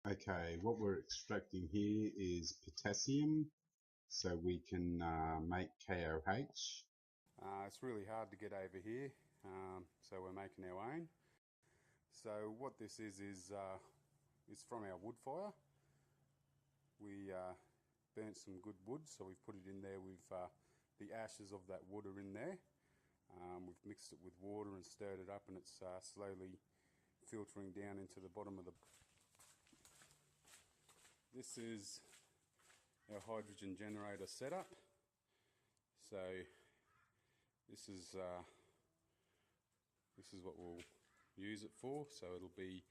Okay, what we're extracting here is potassium, so we can make KOH. It's really hard to get over here, so we're making our own. So what this is from our wood fire. We burnt some good wood, so we've put it in there with the ashes of that wood are in there. We've mixed it with water and stirred it up, and it's slowly filtering down into the bottom of the... This is our hydrogen generator setup. So this is what we'll use it for. So it'll be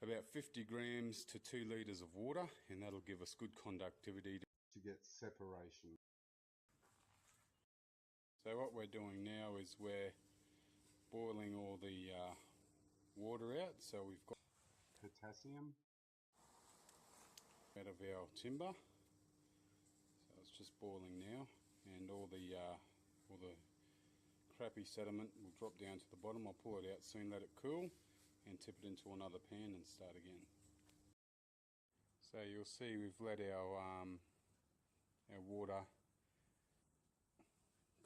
about 50 grams to 2 litres of water, and that'll give us good conductivity To get separation. So what we're doing now is we're boiling all the water out. So we've got Potassium. out of our timber. So it's just boiling now, and all the crappy sediment will drop down to the bottom. I'll pull it out soon, let it cool, and tip it into another pan and start again. So you'll see we've let our water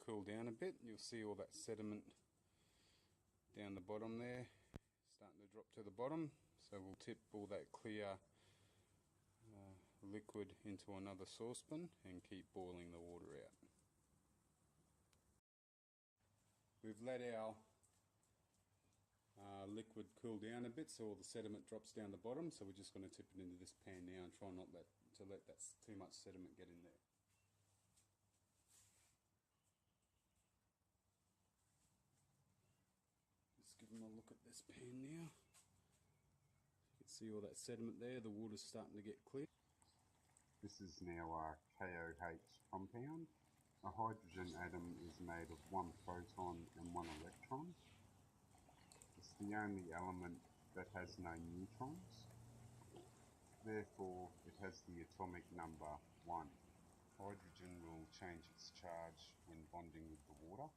cool down a bit. You'll see all that sediment down the bottom there starting to drop to the bottom. So we'll tip all that clear liquid into another saucepan and keep boiling the water out. We've let our liquid cool down a bit, so all the sediment drops down the bottom. So we're just going to tip it into this pan now and try not to let that too much sediment get in there. Just give them a look at this pan now. You can see all that sediment there. The water's starting to get clear. This is now our KOH compound. A hydrogen atom is made of 1 proton and 1 electron. It's the only element that has no neutrons. Therefore, it has the atomic number 1. Hydrogen will change its charge when bonding with the water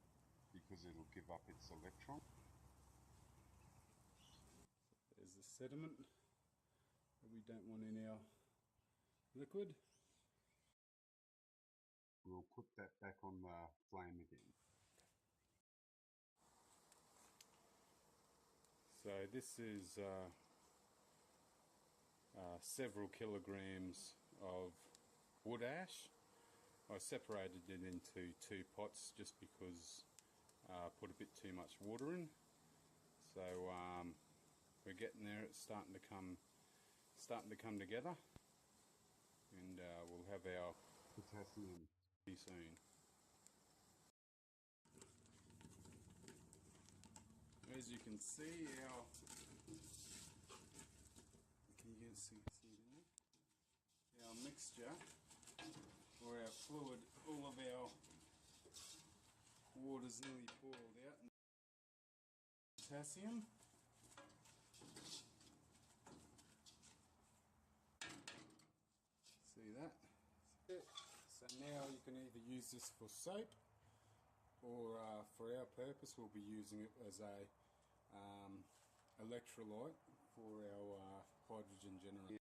because it'll give up its electron. There's the sediment that we don't want in our liquid. We'll put that back on the flame again. So this is several kilograms of wood ash. I separated it into 2 pots just because I put a bit too much water in. So we're getting there. It's starting to come together, and we'll have our Potassium soon. As you can see, our mixture, or our fluid, all of our water's nearly boiled out. Potassium. See that? So now you can either use this for soap, or for our purpose we'll be using it as a electrolyte for our hydrogen generator.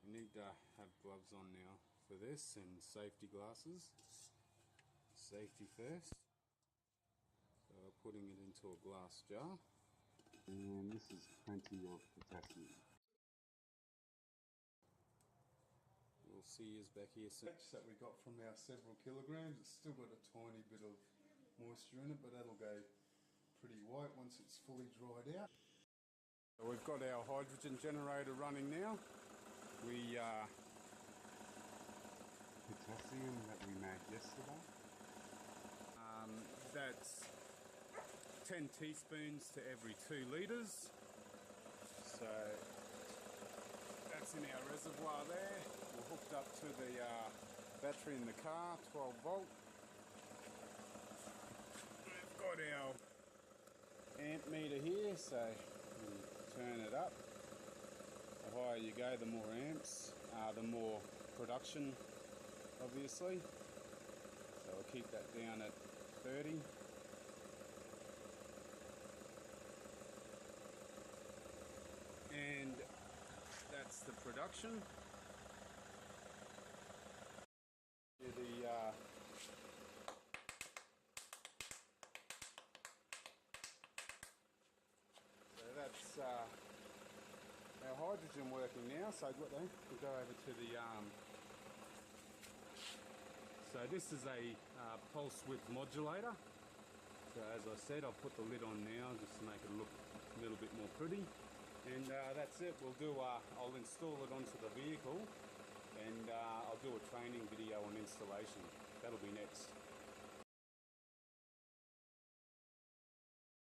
You need to have gloves on now for this, and safety glasses. Safety first. So putting it into a glass jar. And this is plenty of potassium. We'll see is back here. So that we got from our several kilograms, it's still got a tiny bit of moisture in it, but that'll go pretty white once it's fully dried out. So we've got our hydrogen generator running now. We Potassium that we made yesterday. That's 10 teaspoons to every 2 litres. So that's in our reservoir there. We're hooked up to the battery in the car, 12 volt. We've got our amp meter here, so we turn it up. The higher you go, the more amps, the more production, obviously. So we'll keep that down at 30. connection. So that's our hydrogen working now. So we'll go over to the so this is a pulse width modulator. So as I said, I'll put the lid on now just to make it look a little bit more pretty. And that's it. I'll install it onto the vehicle, and I'll do a training video on installation. That'll be next.